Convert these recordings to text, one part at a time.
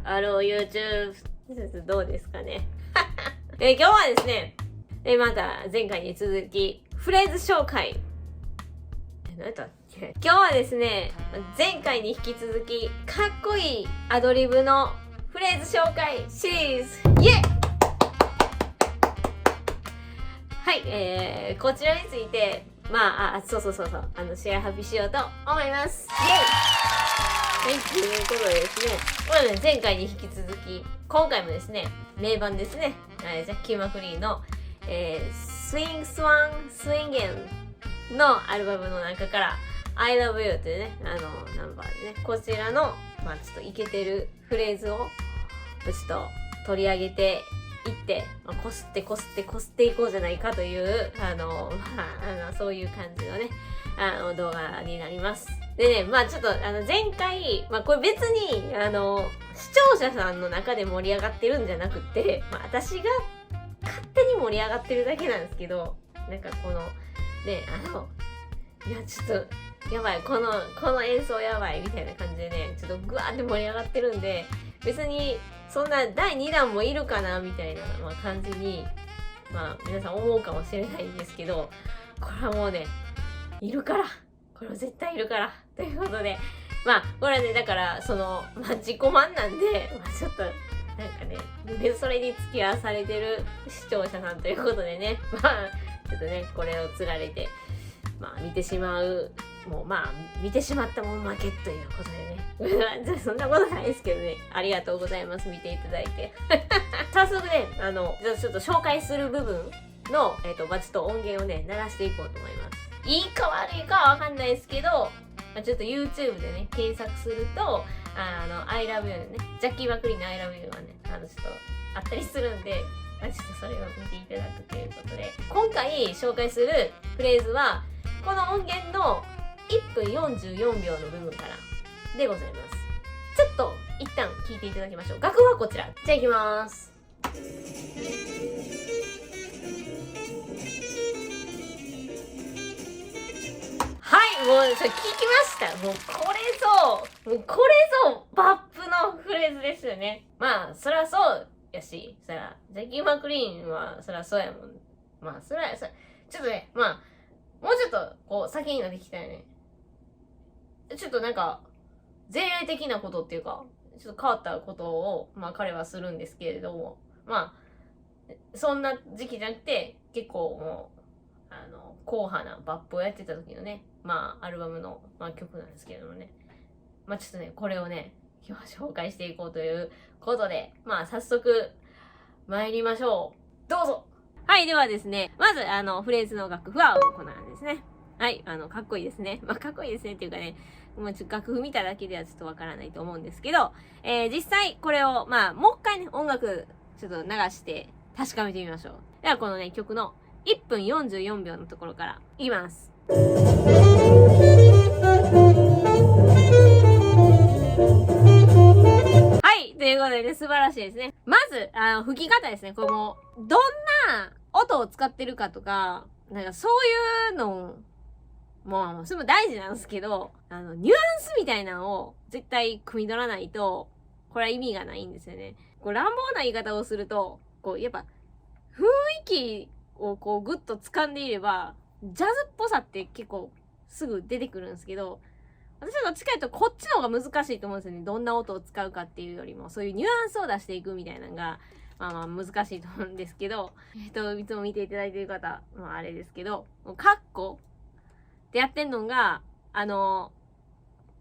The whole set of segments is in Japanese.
YouTube どうですかね。今日はですね、また前回に続き、フレーズ紹介。何だっけ？今日はですね、前回に引き続き、かっこいいアドリブのフレーズ紹介シリーズ。イエイ！はい、こちらについて、そう、シェア発表しようと思います。イエイ！はい、ということでですね、前回に引き続き、今回もですね、名盤ですね、ジャッキー・マクリーの、Swing Swan Swingin' のアルバムの中から、I Love You というね、ナンバーでね、こちらの、ちょっとイケてるフレーズを、ちょっと取り上げていって、こすっていこうじゃないかという、そういう感じのね、動画になります。でね、ちょっと前回、これ別に視聴者さんの中で盛り上がってるんじゃなくて、私が勝手に盛り上がってるだけなんですけど、なんかこのね、いやちょっとやばい、この演奏やばいみたいな感じでね、ちょっとグワーって盛り上がってるんで、別にそんな第2弾もいるかなみたいな、感じに皆さん思うかもしれないんですけど、これはもうね、いるから、これは絶対いるからということで、これはね、だから自己満なんで、ちょっとなんかね、それに付き合わされてる視聴者さんということでね、ちょっとね、これをつられて見てしまう、もう見てしまったもん負けということでねそんなことないですけどね、ありがとうございます、見ていただいて早速ね、ちょっと紹介する部分のちょっと音源をね、鳴らしていこうと思います。いいか悪いかはわかんないですけど、ちょっと YouTube でね、検索するとI love you ね、ジャッキー・マクリーの I love you はね、ちょっとあったりするんで、ちょっとそれを見ていただくということで、今回紹介するフレーズはこの音源の1分44秒の部分からでございます。ちょっと一旦聞いていただきましょう。楽譜はこちら。じゃあいきます。はい、もうそれ聞きました。もうこれぞバップのフレーズですよね。そりゃそうやし、ジャッキー・マクリーンはそりゃそうやもん。そりゃちょっとね、もうちょっとこう先になってきたよね。ちょっとなんか前衛的なことっていうか、ちょっと変わったことを彼はするんですけれども、そんな時期じゃなくて、結構もう硬派なバップをやってた時のね、アルバムの、曲なんですけれどもね、ちょっとね、これをね、今日は紹介していこうということで、早速参りましょう。どうぞ。はい、ではですね、まずフレーズの楽譜はこんなんですね。はい、かっこいいですね。かっこいいですねっていうかね、ちょっと楽譜見ただけではちょっとわからないと思うんですけど、実際これをもう一回ね、音楽ちょっと流して確かめてみましょう。ではこのね、曲の1分44秒のところからいきます。はい、ということでね、素晴らしいですね。まず吹き方ですね。これもどんな音を使ってるかとか、なんかそういうのもうそれも大事なんですけど、ニュアンスみたいなのを絶対汲み取らないと、これは意味がないんですよね。こう乱暴な言い方をすると、こうやっぱ雰囲気をこうグッと掴んでいれば、ジャズっぽさって結構すぐ出てくるんですけど、私はどっちかというとこっちの方が難しいと思うんですよね。どんな音を使うかっていうよりも、そういうニュアンスを出していくみたいなのが、難しいと思うんですけど、いつも見ていただいている方、あれですけど、カッコってやってんのが、こ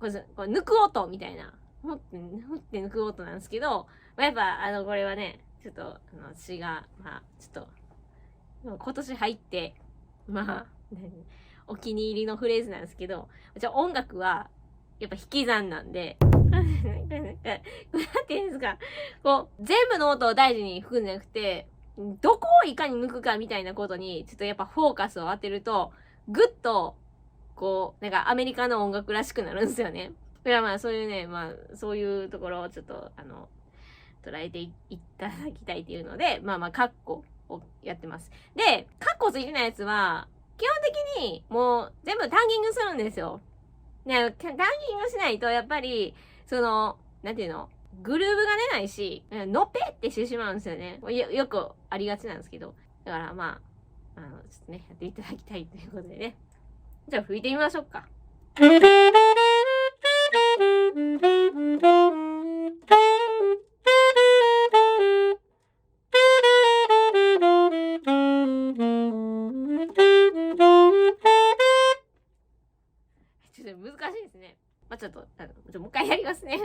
れ抜く音みたいな、ふって抜く音なんですけど、やっぱこれはね、ちょっと私がちょっと今年入ってお気に入りのフレーズなんですけど、音楽はやっぱ引き算なんでなんていうんですか、こう全部の音を大事に吹くんじゃなくて、どこをいかに抜くかみたいなことにちょっとやっぱフォーカスを当てると、ぐっとこうなんかアメリカの音楽らしくなるんですよね。だからそういうね、そういうところをちょっと捉えていただきたいっていうので、カッコをやってます。で、カッコついてないやつは基本的にもう全部タンギングするんですよ。ね、タンギングしないとやっぱりなんていうの、グルーブがね、ないし、のぺってしてしまうんですよね。よくありがちなんですけど。だからまあ、ちょっとね、やっていただきたいということでね。じゃあ吹いてみましょうか。ちょっと難しいですね。まあ、ちょっと、もう一回やりますね。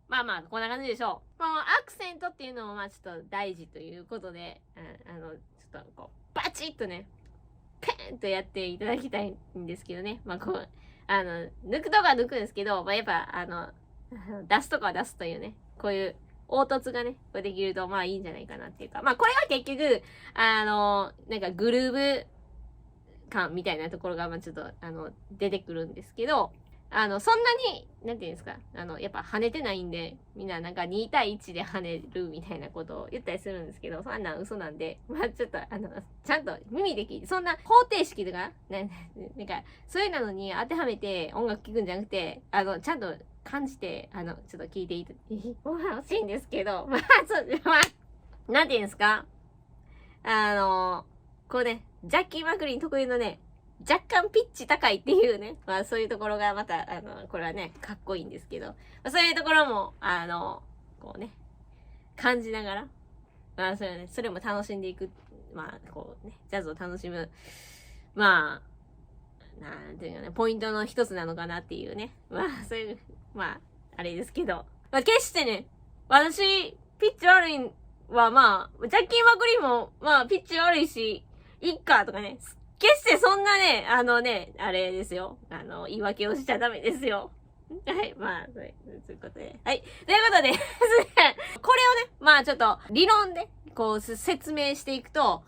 まあまあ、こんな感じでしょう。このアクセントっていうのもまあちょっと大事ということで、ちょっとこう、バチッとね、ペーンとやっていただきたいんですけどね。まあこう、抜くとか抜くんですけど、まあやっぱ、出すとかは出すというね、こういう凹凸がね、これできるとまあいいんじゃないかなっていうか、まあこれが結局、なんかグルーブ感みたいなところが、まあちょっと、出てくるんですけど、そんなに、なんていうんですか、やっぱ跳ねてないんで、みんななんか2対1で跳ねるみたいなことを言ったりするんですけど、そんなん嘘なんで、まあちょっと、ちゃんと耳で聞いて、そんな方程式とか、なんか、そういうのに当てはめて音楽聴くんじゃなくて、ちゃんと感じて、ちょっと聞いてほしいんですけど、まあ、なんていうんですか、こうね、ジャッキー・マクリン特有のね、若干ピッチ高いっていうね、まあそういうところがまた、これはね、かっこいいんですけど、まあ、そういうところも、こうね、感じながら、まあそれはね、それも楽しんでいく、まあこうね、ジャズを楽しむ、まあ、なんていうかね、ポイントの一つなのかなっていうね、まあそういう、まあ、あれですけど、まあ決してね、私、ピッチ悪いはまあ、ジャッキー・マクリンも、まあピッチ悪いし、いっかとかね、決してそんなね、あれですよ。言い訳をしちゃダメですよ。はい、まあ、そういうことで。はい。ということでこれをね、まあちょっと理論で、こう、説明していくと、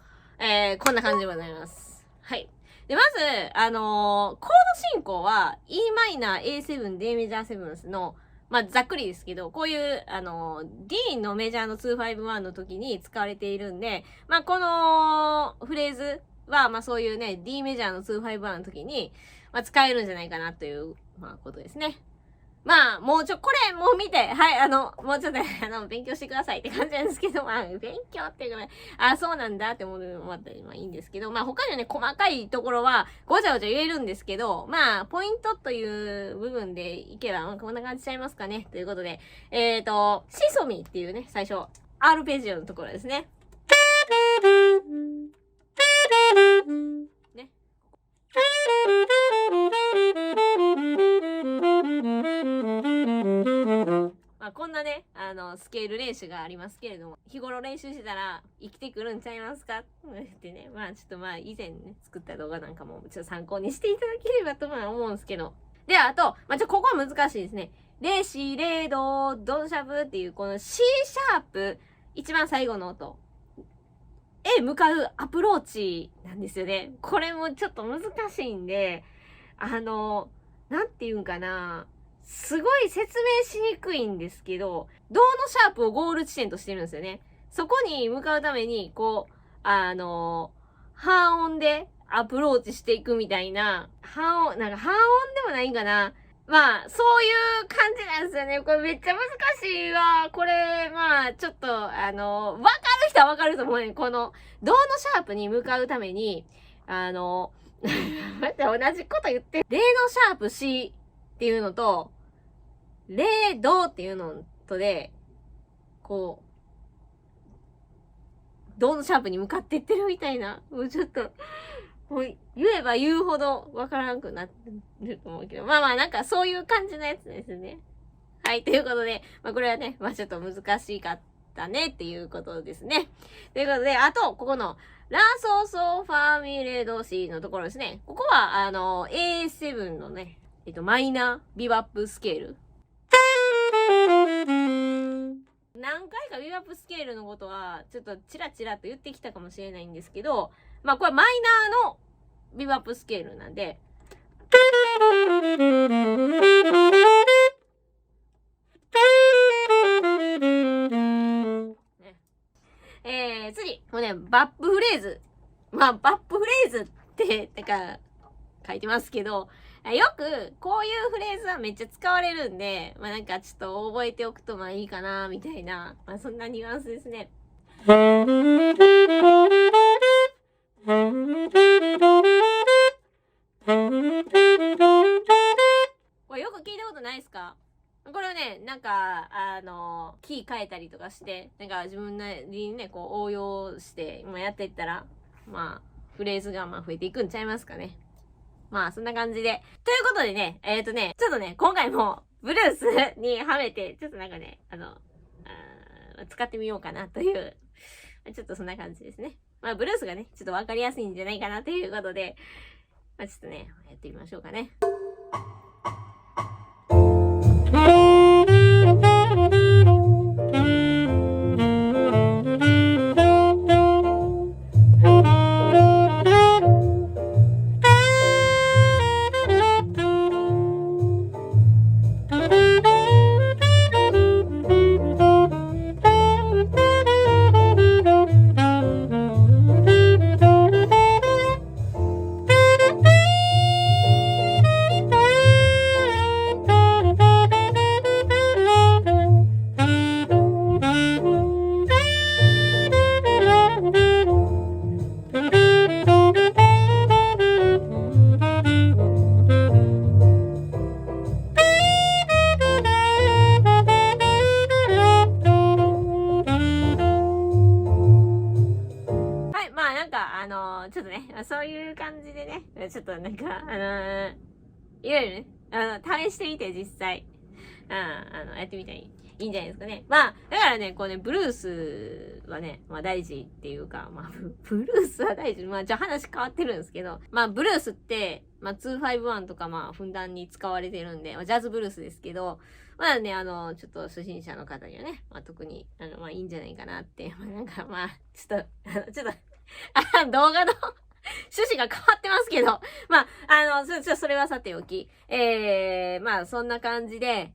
こんな感じでございます。はい。で、まず、コード進行は Em、A7、D メジャーセブンスの、まあ、ざっくりですけど、こういう、D のメジャーの251の時に使われているんで、まあ、このフレーズは、まあ、そういうね、D メジャーの251の時に、まあ、使えるんじゃないかなという、まあ、ことですね。まあ、もうこれ、もう見て、はい、もうちょっと、勉強してくださいって感じなんですけど、まあ、勉強っていうかね、そうなんだって思うのもあったり、まあいいんですけど、まあ他にはね、細かいところは、ごちゃごちゃ言えるんですけど、まあ、ポイントという部分でいけば、こんな感じちゃいますかね。ということで、シソミっていうね、最初、アルペジオのところですね。ね。まあこんなね、スケール練習がありますけれども、日頃練習してたら生きてくるんちゃいますかってね、まあちょっとまあ以前ね、作った動画なんかもちょっと参考にしていただければとまあ思うんですけど。で、あと、まあここは難しいですね。レシ、レド、ドンシャブっていうこの C シャープ、一番最後の音。へ向かうアプローチなんですよね。これもちょっと難しいんで、なんていうんかな。すごい説明しにくいんですけど、銅のシャープをゴール地点としてるんですよね。そこに向かうために、こう、半音でアプローチしていくみたいな、半音でもないんかな。まあ、そういう感じなんですよね。これめっちゃ難しいわ。これ、まあ、ちょっと、わかる人はわかると思うね。この、銅のシャープに向かうために、待って、同じこと言って。レのシャープ C っていうのと、レドっていうのとで、こう、銅のシャープに向かっていってるみたいな。もうちょっと、もう言えば言うほどわからんくなってると思うけど。まあまあなんかそういう感じのやつですね。はい、ということで、まあこれはね、まあちょっと難しかったねっていうことですね。ということで、あと、ここの、ラソソファミレドシのところですね。ここは、A7 のね、マイナービバップスケール。何回かビバップスケールのことは、ちょっとチラチラと言ってきたかもしれないんですけど、まあこれマイナーのビバップスケールなんで、か書いてますけど、よくこういうフレーズはめっちゃ使われるんで、まあなんかちょっと覚えておくとまあいいかなみたいな、まあそんなニュアンスですね。これよく聞いたことないですか？これをね、なんか、キー変えたりとかして、なんか自分なりにね、こう応用して、やっていったら、まあ、フレーズがまあ増えていくんちゃいますかね。まあ、そんな感じで。ということでね、ちょっとね、今回も、ブルースにはめて、ちょっとなんかね、使ってみようかなという、ちょっとそんな感じですね。まあ、ブルースがね、ちょっとわかりやすいんじゃないかなということで、まあ、ちょっとね、やってみましょうかね。ちょっとね、そういう感じでね、ちょっとなんか、いろいろね、試してみて実際、やってみたらいいんじゃないですかね。まあ、だからね、こうね、ブルースはね、まあ大事っていうか、まあ、ブルースは大事。まあ、じゃあ話変わってるんですけど、まあ、ブルースって、まあ、251とかまあ、ふんだんに使われてるんで、まあ、ジャズブルースですけど、まあね、ちょっと初心者の方にはね、まあ、特に、まあ、いいんじゃないかなって、まあ、なんか、まあ、ちょっと、動画の趣旨が変わってますけど、まあ、それはさておき、まあ、そんな感じで、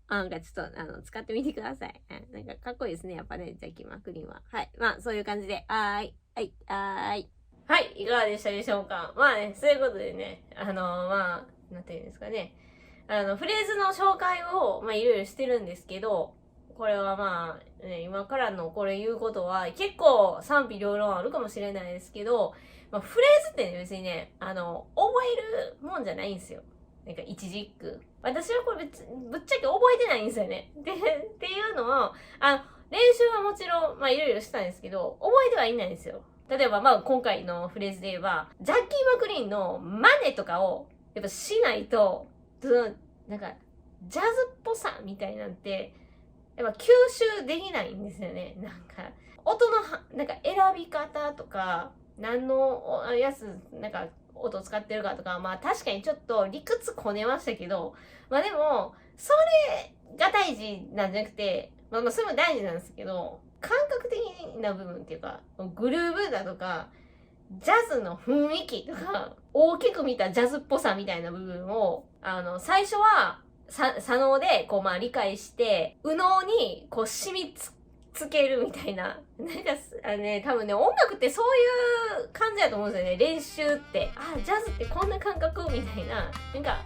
なんかちょっと、使ってみてください。なんかかっこいいですね。やっぱね、ジャッキー・マクリンは。はい。まあ、そういう感じで、はい、いかがでしたでしょうか？まあね、そういうことでね、まあ、なんていうんですかね。フレーズの紹介を、まあ、いろいろしてるんですけど、これはまあ、ね、今からのこれ言うことは、結構賛否両論あるかもしれないですけど、まあ、フレーズってね、別にね、覚えるもんじゃないんですよ。なんか一字一句。私はこれぶっちゃけ覚えてないんですよね。っていうのも、練習はもちろん、まあいろいろしたんですけど、覚えてはいないんですよ。例えば、まあ今回のフレーズで言えば、ジャッキー・マクリーンの真似とかを、やっぱしないと、なんか、ジャズっぽさみたいなんて、やっぱ吸収できないんですよね。なんか、音のなんか選び方とか、何のやつ、なんか、音を使ってるかとか、まあ確かにちょっと理屈こねましたけど、まあでも、それが大事なんじゃなくて、まあそれも大事なんですけど、感覚的な部分っていうか、グルーブだとか、ジャズの雰囲気とか、大きく見たジャズっぽさみたいな部分を、最初は、左脳で、こう、まあ、理解して、右脳に、こう、染みつけるみたいな。なんか、多分ね、音楽ってそういう感じだと思うんですよね。練習って。ジャズってこんな感覚みたいな。なんか、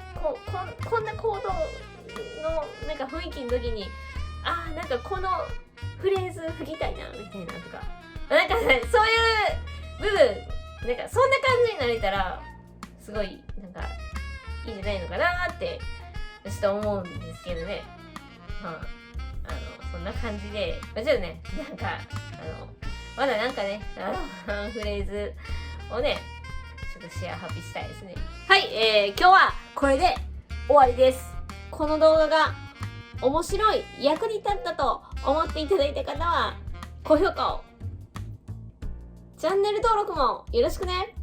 こんなコードの、なんか雰囲気の時に、なんかこのフレーズ吹きたいな、みたいなとか。なんかね、そういう部分、なんか、そんな感じになれたら、すごい、なんか、いいんじゃないのかなって、ちょっと思うんですけどね。まあ、そんな感じで、ちょっとね、なんか、まだなんかね、フレーズをね、ちょっとシェアハピしたいですね。はい、今日はこれで終わりです。この動画が面白い、役に立ったと思っていただいた方は、高評価を、チャンネル登録もよろしくね。